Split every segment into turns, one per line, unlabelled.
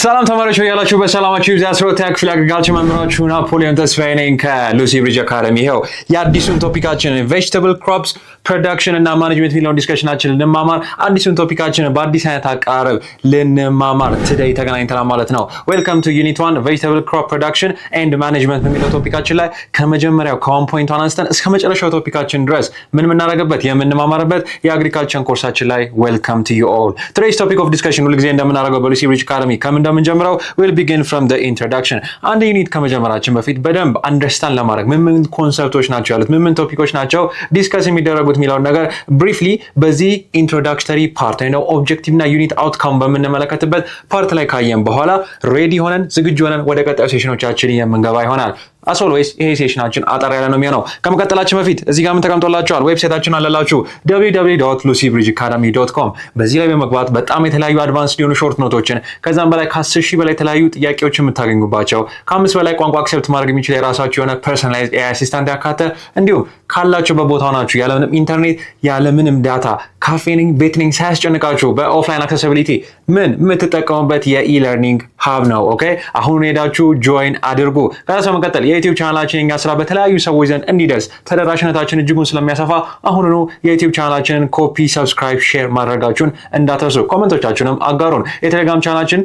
ሰላም ተማሪዎች ያላችሁ በሰላማችሁ ይብዛ። አስሮታ ክፍል አግሪካልቸር መምህራችሁ ናፖሊዮን ተስፋዬ ነኝ ከሉሲ ብሪጅ አካዳሚ። ይሄው የአዲሱን ቶፒካችን ቬጅተብል ክሮፕስ ፕሮዳክሽን እና ማኔጅመንት ሚለውን ዲስከሽናችን ልንማማር አዲሱን ቶፒካችን በአዲስ አይነት አቀራረብ ልንማማር ቱዴይ ተገናኝተናል ማለት ነው። ዌልካም ቱ ዩኒት 1 ቬጅተብል ክሮፕ ፕሮዳክሽን ኤንድ ማኔጅመንት በሚለው ቶፒካችን ላይ ከመጀመሪያው ከዋን ፖይንት አንስተን እስከ መጨረሻው ቶፒካችን ድረስ ምን የምናደርግበት የምንማማርበት የአግሪካልቸር ኮርሳችን ላይ ዌልካም ቱ ዩ ኦል። ቱዴይስ ቶፒክ ኦፍ ዲስከሽን ሁልጊዜ እንደምናደርገው በሉሲ ብሪጅ አካዳሚ እንደምንጀምረው we'll begin from the introduction። አንድ ዩኒት ከመጀመራችን በፊት በደንብ አንደርስታንድ ለማድረግ ምን ኮንሰፕቶች ናቸው ያሉት፣ ምን ቶፒኮች ናቸው ዲስከስ የሚደረጉት የሚለውን ነገር ብሪፍሊ በዚህ ኢንትሮዳክተሪ ፓርት ነው ኦብጀክቲቭ እና ዩኒት አውትካም በምንመለከትበት ፓርት ላይ ካየን በኋላ ሬዲ ሆነን ዝግጁ ሆነን ወደ ቀጣዩ ሴሽኖቻችን የምንገባ ይሆናል። as always ይሄ ሴሽናችን አጠር ያለ ነው የሚሆነው። ከመቀጠላችን በፊት እዚህ ጋር ምን ተቀምጦላችኋል ዌብሳይታችን አለላችሁ www.lucybridgeacademy.com። በዚህ ላይ በመግባት በጣም የተለያዩ አድቫንስድ የሆኑ ሾርት ኖቶችን ከዛም በላይ ከ10 ሺህ በላይ የተለያዩ ጥያቄዎችን የምታገኙባቸው ከ5 በላይ ቋንቋ አክሰፕት ማድረግ የሚችል የራሳችሁ የሆነ ፐርሰናላይዝድ ኤአይ አሲስታንት ያካተ እንዲሁም ካላችሁ በቦታው ናችሁ ያለምንም ኢንተርኔት ያለምንም ዳታ ካፌኒንግ ቤትኒንግ ሳያስጨንቃችሁ በኦፍላይን አክሰሲቢሊቲ ምን የምትጠቀሙበት የኢለርኒንግ ሀብ ነው። ኦኬ አሁን ሄዳችሁ ጆይን አድርጉ። ከዛ በመቀጠል የዩቲዩብ ቻናላችን የኛ ስራ በተለያዩ ሰዎች ዘንድ እንዲደርስ ተደራሽነታችን እጅጉን ስለሚያሰፋ አሁኑኑ የዩቲዩብ ቻናላችንን ኮፒ፣ ሰብስክራይብ፣ ሼር ማድረጋችሁን እንዳትረሱ። ኮሜንቶቻችሁንም አጋሩን። የቴሌግራም ቻናላችን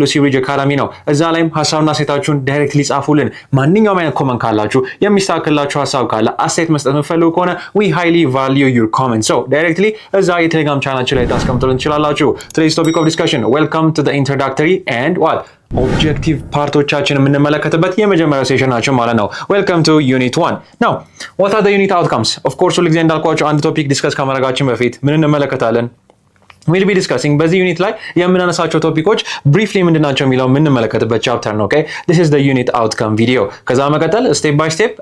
@lucybridgeacademy ነው። እዛ ላይም ሀሳብና ሴታችሁን ዳይሬክትሊ ጻፉልን። ማንኛውም አይነት ኮመንት ካላችሁ የሚስተካከልላችሁ ሀሳብ ካለ አስተያየት መስጠት የምትፈልጉ ከሆነ we highly value your comments so directly እዛ የቴሌግራም ቻናላችን ላይ ታስቀምጡልን ትችላላችሁ። today's topic of discussion welcome to the introductory and what ኦብጀክቲቭ ፓርቶቻችን የምንመለከትበት የመጀመሪያው ሴሽን ናቸው ማለት ነው። ዌልካም ቱ ዩኒት 1 ናው what are the unit outcomes of course ሁልጊዜ እንዳልኳችሁ አንድ ቶፒክ ዲስከስ ከማድረጋችን በፊት ምን እንመለከታለን? we'll be discussing በዚህ ዩኒት ላይ የምናነሳቸው ቶፒኮች briefly ምንድናቸው የሚለው የምንመለከትበት ቻፕተር ነው። okay this is the unit outcome video። ከዛ መቀጠል ስቴፕ ባይ ስቴፕ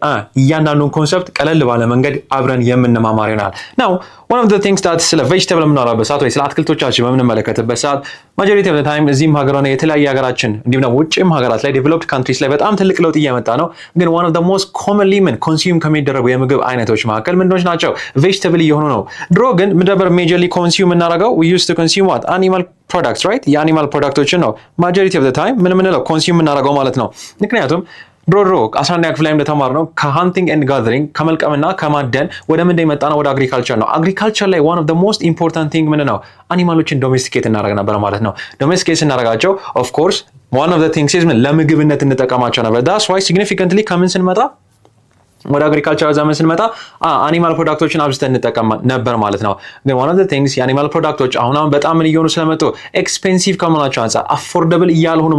እያንዳንዱን ኮንሰፕት ቀለል ባለ መንገድ አብረን የምንማማር ይሆናል። now one of the things that ስለ vegetable የምናወራበት ሰዓት ወይ ስለ አትክልቶቻችን በምንመለከትበት ሰዓት majority of the time እዚህም ሀገራና የተለያየ ሀገራችን እንዲሁም ደግሞ ውጭም ሀገራት ላይ developed countries ላይ በጣም ትልቅ ለውጥ እየመጣ ነው። ግን one of the most commonly consume ከሚደረጉ የምግብ አይነቶች መካከል ምንድኖች ናቸው? vegetable እየሆኑ ነው። ድሮ ግን ምን ነበር majorly consume እናደርገው? we used to consume what? animal products, right? የአኒማል ፕሮዳክቶችን ነው majority of the time ምን ምንለው consume እናደርገው ማለት ነው። ምክንያቱም ድሮ 11ኛ ክፍል ላይ እንደተማርነው ከሃንቲንግ ኤንድ ጋዘሪንግ ከመልቀምና ከማደን ወደ ምን እንደመጣ ነው? ወደ አግሪካልቸር ነው። አግሪካልቸር ላይ one of the most important thing ምን ነው? አኒማሎችን ዶሜስቲኬት እናደርግ ነበር ማለት ነው። ዶሜስቲኬት እናደርጋቸው of course one of the things is ምን ለምግብነት እንጠቀማቸው ነበር። that's why significantly ከምን ስንመጣ ወደ አግሪካልቸር ዘመን ስንመጣ አኒማል ፕሮዳክቶችን አብዝተን እንጠቀም ነበር ማለት ነው። ግን one of the things የአኒማል ፕሮዳክቶች አሁን በጣም ምን እየሆኑ ስለመጡ ኤክስፔንሲቭ ከመሆናቸው አንፃር አፎርደብል እያልሆኑ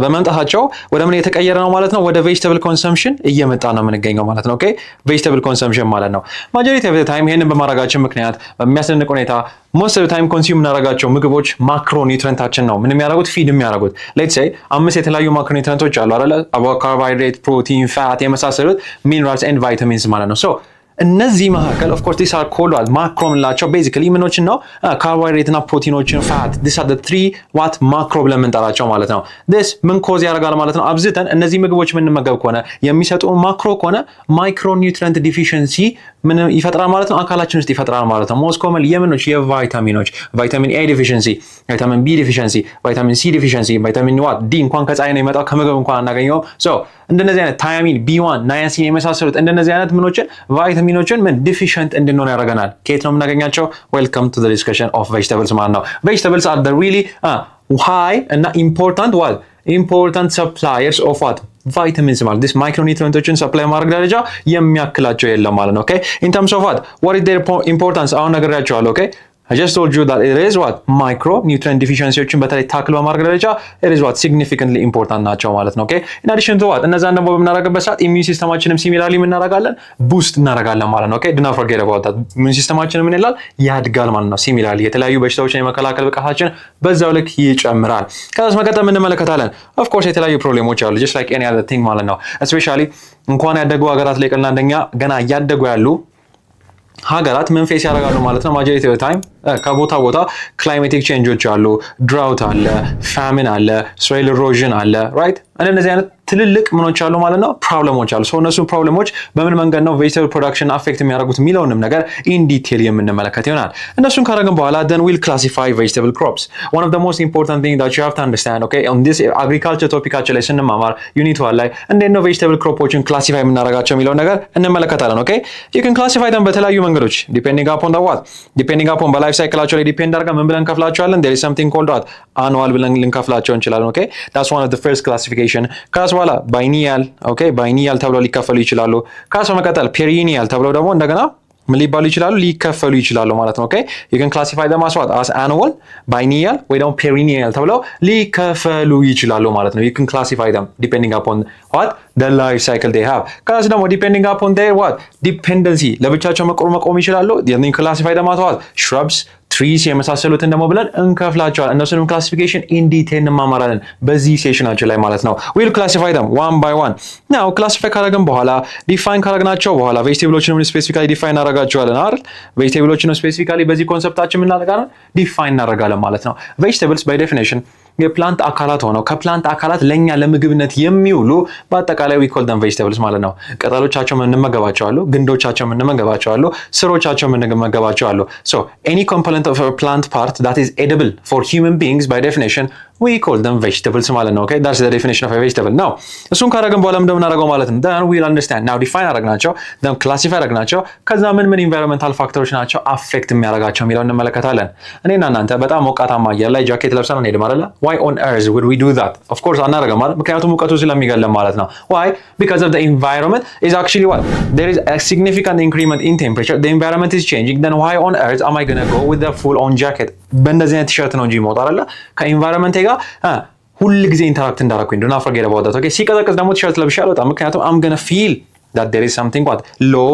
በመምጣታቸው ወደ ምን የተቀየረ ነው ማለት ነው? ወደ ቬጅተብል ኮንሰምፕሽን እየመጣ ነው የምንገኘው ማለት ነው። ኦኬ ቬጅተብል ኮንሰምፕሽን ማለት ነው። ማጆሪቲ ኦፍ ዘ ታይም ይሄንን በማድረጋችን ምክንያት በሚያስደንቅ ሁኔታ most of the time consume እናደርጋቸው ምግቦች ማክሮ ኒውትሪየንታችን ነው ምን የሚያደርጉት? ፊድ የሚያደርጉት let's say 5 የተለያዩ ማክሮ ኒውትሪየንቶች አሉ አይደል? ካርቦሃይድሬት፣ ፕሮቲን፣ ፋት የመሳሰሉት ሚነራልስ ኤንድ ቫይታሚንስ ማለት ነው። ሶ እነዚህ መካከል of course these are called ማክሮ ምንላቸው basically ምኖችን ነው? ካርቦሃይድሬት እና ፕሮቲኖችን ፋት these are the three what ማክሮ ብለን የምንጠራቸው ማለት ነው። this ምን ኮዝ ያደርጋል ማለት ነው? አብዝተን እነዚህ ምግቦች የምንመገብ ከሆነ የሚሰጡ ማክሮ ከሆነ ማይክሮ ኒውትሪየንት ዲፊሽንሲ ምን ይፈጥራል ማለት ነው? አካላችን ውስጥ ይፈጥራል ማለት ነው። ሞስት ኮመን የምኖች የቫይታሚኖች ቫይታሚን ኤ ዲፊሽንሲ፣ ቫይታሚን ቢ ዲፊሽንሲ፣ ቫይታሚን ሲ ዲፊሽንሲ፣ ቫይታሚን ዋት ዲ እንኳን ከፀሐይ ነው የሚመጣው ከምግብ እንኳን አናገኘውም። ሶ እንደነዚህ አይነት ታያሚን ቢ1 ናያሲን የመሳሰሉት እንደነዚህ አይነት ምኖችን ቫይታሚኖችን ምን ዲፊሽንት እንድንሆን ያደርገናል። ከየት ነው የምናገኛቸው? ዌልካም ቱ ዘ ዲስከሽን ኦፍ ቬጅተብልስ ማለት ነው። ቬጅተብልስ አር ዘ ሪሊ ሃይ እና ኢምፖርታንት ሰፕላየርስ ኦፍ ዋት ቫይታሚንስ ማለት this micronutrients ሰፕላይ ማድረግ ደረጃ የሚያክላቸው የለም ማለት ነው። okay in terms of what is their importance አሁን ነግሬያቸዋለሁ። okay I just told you that it is what micronutrient deficiencyዎችን በተለይ ታክል በማድረግ ደረጃ it is what significantly important ናቸው ማለት ነው። okay in addition to what እነዛን ደግሞ በምናደርግበት ሰዓት immune systemችንም ሲሚላርሊ እናደርጋለን boost እናደርጋለን ማለት ነው። okay do not forget about that immune systemችን ምን ይላል? ያድጋል ማለት ነው። ሲሚላርሊ የተለያዩ በሽታዎችን የመከላከል ብቃታችን በዛው ልክ ይጨምራል። ከዛስ መቀጠል ምን እንመለከታለን? of course የተለያዩ ፕሮብሌሞች አሉ just like any other thing ማለት ነው። especially እንኳን ያደጉ ሀገራት ላይ ቀልና አንደኛ ገና እያደጉ ያሉ ሀገራት ምን ፌስ ያደርጋሉ ማለት ነው? ማጆሪቲ ኦፍ ታይም ከቦታ ቦታ ክላይሜቲክ ቼንጆች አሉ፣ ድራውት አለ፣ ፋሚን አለ፣ ሶይል ኢሮዥን አለ ራይት። እነዚህ አይነት ትልልቅ ምኖች አሉ ማለት ነው ፕሮብለሞች አሉ። እነሱ ፕሮብለሞች በምን መንገድ ነው ቬጅቴብል ፕሮዳክሽን አፌክት የሚያደርጉት የሚለውንም ነገር ኢን ዲቴል የምንመለከት ይሆናል። እነሱን ካደረግን በኋላ then we'll classify vegetable crops. One of the most important thing that you have to understand, okay, on this agriculture topicaችን ላይ ስንማማር ዩኒት 1 ላይ እንዴት ነው vegetable cropዎችን ክላሲፋይ የምናደርጋቸው የሚለውን ነገር እንመለከታለን። okay, you can classify them በተለያዩ መንገዶች depending upon the what, depending upon በላይፍ ሳይክላቸው ላይ ዲፔንድ አድርገን ምን ብለን ከፍላቸዋለን? there is something called what, annual ብለን ልንከፍላቸው እንችላለን። okay, that's one of the first classification. ከዛ በኋላ biennial, okay, biennial ተብለው ሊከፈሉ ይችላሉ። ከዛ በመቀጠል perennial ተብለው ደግሞ እንደገና ምን ሊባሉ ይችላሉ? ሊከፈሉ ይችላሉ ማለት ነው። okay, you can classify them as what, as annual, biennial ወይ ደግሞ perennial ተብለው ሊከፈሉ ይችላሉ ማለት ነው። you can classify them depending upon what, the life cycle they have. ከዛ ደግሞ depending upon their what, dependency ለብቻቸው መቆም ይችላሉ። you can classify them as what, shrubs, ትሪስ የመሳሰሉትን ደግሞ ብለን እንከፍላቸዋለን። እነሱንም ክላሲፊኬሽን ኢን ዲቴል እንማማራለን በዚህ ሴሽናችን ላይ ማለት ነው። ዊል ክላሲፋይ them one by one. ናው ክላሲፋይ ካደረግን በኋላ ዲፋይን ካደረግናቸው በኋላ ቬጅቴብሎችንም ስፔሲፊካሊ ዲፋይን እናደርጋቸዋለን አይደል? ቬጅቴብሎችንም ስፔሲፊካሊ በዚህ ኮንሰፕታችን እናደርጋለን ዲፋይን እናደርጋለን ማለት ነው። ቬጅቴብልስ ባይ ዴፊኒሽን የፕላንት አካላት ሆነው ከፕላንት አካላት ለኛ ለምግብነት የሚውሉ በአጠቃላይ we call them vegetables ማለት ነው። ቅጠሎቻቸው እንመገባቸዋለሁ፣ ግንዶቻቸው እንመገባቸዋለሁ፣ ስሮቻቸው እንመገባቸዋለሁ። so any component of a plant part that is edible for human beings by definition we call them vegetables ማለት ነው። okay, that's the definition of a vegetable. now እሱን ካደረግን በኋላ ምንድነው የምናደርገው ማለት ነው? then we'll understand. now define አደረግናቸው, then classify አደረግናቸው፣ ከዛ ምን environmental ፋክተሮች ናቸው አፌክት የሚያደርጋቸው የሚለውን እንመለከታለን። እኔና እናንተ በጣም ሞቃታማ አየር ላይ ጃኬት ለብሰን እንሄድም አይደል? why on earth would we do that? of course አናደርግም ማለት ምክንያቱም ሙቀቱ ስለሚገለን ማለት ነው። why? because of the environment is actually what, there is a significant increment in temperature, the environment is changing, then why on earth am I going to go with the full on jacket? በእንደዚህ አይነት ቲሸርት ነው እንጂ ሞት አይደለ ከኢንቫይሮንመንት ጋር ሁሉ ጊዜ ኢንተራክት እንዳደረኩኝ don't forget about that. okay, ሲቀዘቅዝ ደግሞ ቲሸርት ለብሼ አልወጣም ምክንያቱም I'm going to feel that there is something what, low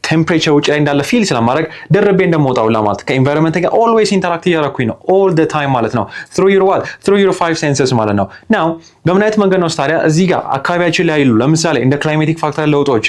ቴምፕሬቸር ውጭ ላይ እንዳለ ፊል ስለማድረግ ደረቤ እንደምወጣው ለማለት ከኢንቫይሮንመንት ጋር ኦልዌይስ ኢንተራክት እያደረኩኝ ነው all the time ማለት ነው through your what, through your five senses ማለት ነው። now በምን አይነት መንገድ ነው ታዲያ እዚህ ጋር አካባቢያችን ላይ ያሉ ለምሳሌ እንደ ክላይሜቲክ ፋክተር ለውጦች፣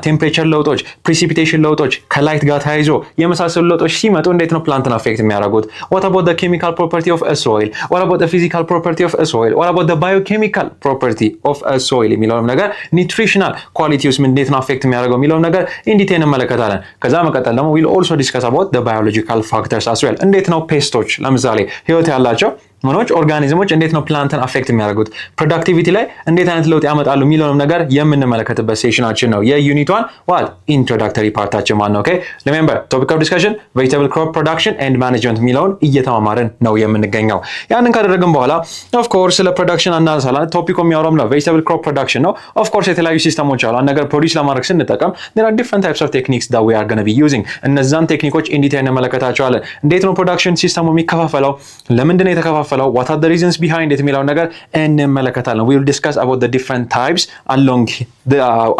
ቴምፕሬቸር ለውጦች፣ ፕሪሲፒቴሽን ለውጦች ከላይት ጋር ተያይዞ የመሳሰሉ ለውጦች ሲመጡ እንዴት ነው ፕላንትን አፌክት የሚያደርጉት? what about the chemical property of a soil, what about the physical property of a soil, what about the biochemical property of a soil የሚለውን ነገር nutritional qualities ምን እንዴት ነው አፌክት የሚያደርገው የሚለውን ነገር ኢን ዲቴል እንመለከታለን። ከዛ መቀጠል ደግሞ we'll also discuss about the biological factors as well. እንዴት ነው ፔስቶች ለምሳሌ ህይወት ያላቸው ምኖች ኦርጋኒዝሞች እንዴት ነው ፕላንትን አፌክት የሚያደርጉት ፕሮዳክቲቪቲ ላይ እንዴት አይነት ለውጥ ያመጣሉ የሚለውንም ነገር የምንመለከትበት ሴሽናችን ነው የዩኒት 1 ዋት ኢንትሮዳክተሪ ፓርታችን ማለት ነው። ኦኬ ሪሜምበር ቶፒክ ኦፍ ዲስከሽን ቬጂቴብል ክሮፕ ፕሮዳክሽን ኤንድ ማኔጅመንት የሚለውን እየተማማርን ነው የምንገኘው። ያንን ካደረግን በኋላ ኦፍ ኮርስ ስለ ፕሮዳክሽን አናነሳለን። ቶፒኩ የሚያወራው ነው ቬጂቴብል ክሮፕ ፕሮዳክሽን ነው። ኦፍ ኮርስ የተለያዩ ሲስተሞች አሉ። አንድ ነገር ፕሮዲዩስ ለማድረግ ስንጠቀም there are different types of techniques that we are going to be using። እነዛን ቴክኒኮች ኢን ዲቴል እንመለከታቸዋለን። እንዴት ነው ፕሮዳክሽን ሲስተሙ የሚከፋፈለው? ለምንድን ነው የተከፋፈለው? what are the reasons behind it የሚለውን ነገር እንመለከታለን። we will discuss about the different types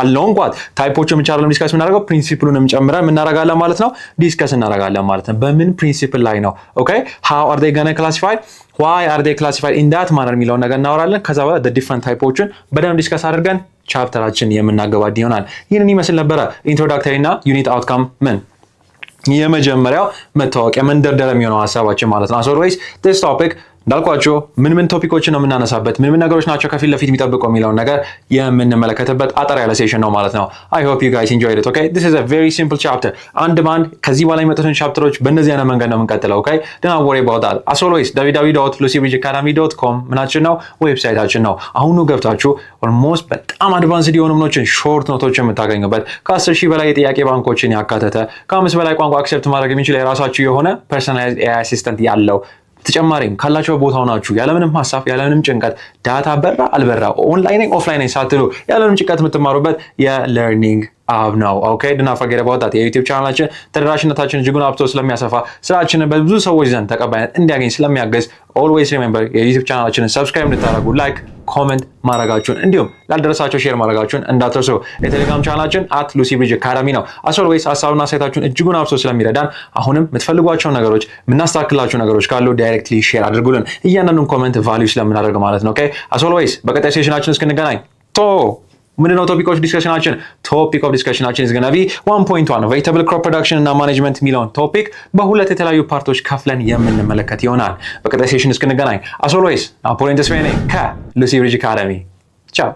along what ታይፖቹን ብቻ አይደለም ዲስከስ የምናደርገው ፕሪንሲፕሉንም ጨምረን እናደርጋለን ማለት ነው። ዲስከስ እናደርጋለን ማለት ነው። በምን ፕሪንሲፕል ላይ ነው? ኦኬ how are they going to classify, why are they classified in that manner የሚለውን ነገር እናወራለን። ከዛ በኋላ the different ታይፖቹን በደንብ ዲስከስ አድርገን ቻፕተራችን የምናገባድ ይሆናል። ይህንን ይመስል ነበረ ኢንትሮዳክተሪ እና ዩኒት አውትካም ምን የመጀመሪያው መታወቂያ መንደርደሪያ የሚሆነው ሀሳባችን ማለት ነው። as always this topic እንዳልኳችሁ ምን ቶፒኮችን ነው የምናነሳበት ምን ነገሮች ናቸው ከፊት ለፊት የሚጠብቀው የሚለውን ነገር የምንመለከትበት አጠር ያለ ሴሽን ነው ማለት ነው። I hope you guys enjoyed it. okay, this is a very simple chapter. አንድ ባንድ ከዚህ በኋላ የሚመጡትን ቻፕተሮች በእነዚህ አይነት መንገድ ነው የምንቀጥለው። okay, don't worry about that. as always www.lucybridgeacademy.com ምናችን ነው ዌብሳይታችን ነው። አሁኑ ገብታችሁ ኦልሞስት በጣም አድቫንስድ የሆኑ ኖቶችን ሾርት ኖቶችን የምታገኙበት ከ10,000 በላይ የጥያቄ ባንኮችን ያካተተ ከ5 በላይ ቋንቋ አክሰፕት ማድረግ የሚችል የራሳችሁ የሆነ ፐርሰናላይዝድ AI አሲስታንት ያለው ተጨማሪም ካላችሁ ቦታው ናችሁ ያለምንም ሐሳብ ያለምንም ጭንቀት ዳታ በራ አልበራ ኦንላይን ኦፍላይን ሳትሉ ያለምንም ጭንቀት የምትማሩበት የለርኒንግ አብ ነው። ኦኬ ድና ፈገረ ባውጣት የዩቲዩብ ቻናላችን ተደራሽነታችን እጅጉን አብቶ ስለሚያሰፋ ስራችንን በብዙ ሰዎች ዘንድ ተቀባይነት እንዲያገኝ ስለሚያገዝ always remember የዩቲዩብ ቻናላችንን ሰብስክራይብ እንድታደርጉ ላይክ ኮሜንት ማድረጋችሁን እንዲሁም ላልደረሳችሁ ሼር ማድረጋችሁን እንዳትረሱ። የቴሌግራም ቻናላችን @lucybridgeacademy ነው። as always ሐሳብና አስተያየታችሁን እጅጉን አብቶ ስለሚረዳን አሁንም የምትፈልጓቸው ነገሮች የምናስተካክላችሁ ነገሮች ካሉ ዳይሬክትሊ ሼር አድርጉልን። እያንዳንዱን ኮሜንት ቫልዩ ስለምናደርግ ማለት ነው። ኦኬ as always በቀጣይ ሴሽናችን እስክንገናኝ ምንድነው ቶፒክ ኦፍ ዲስከሽናችን? ቶፒክ ኦፍ ዲስከሽናችን is going to be 1.1 vegetable crop production እና ማኔጅመንት የሚለውን ቶፒክ በሁለት የተለያዩ ፓርቶች ከፍለን የምንመለከት ይሆናል። በቀጣይ ሴሽን እስክንገናኝ as always አፖሎን ተስፋዬ ነኝ ከሉሲ ብሪጅ አካዳሚ ቻው።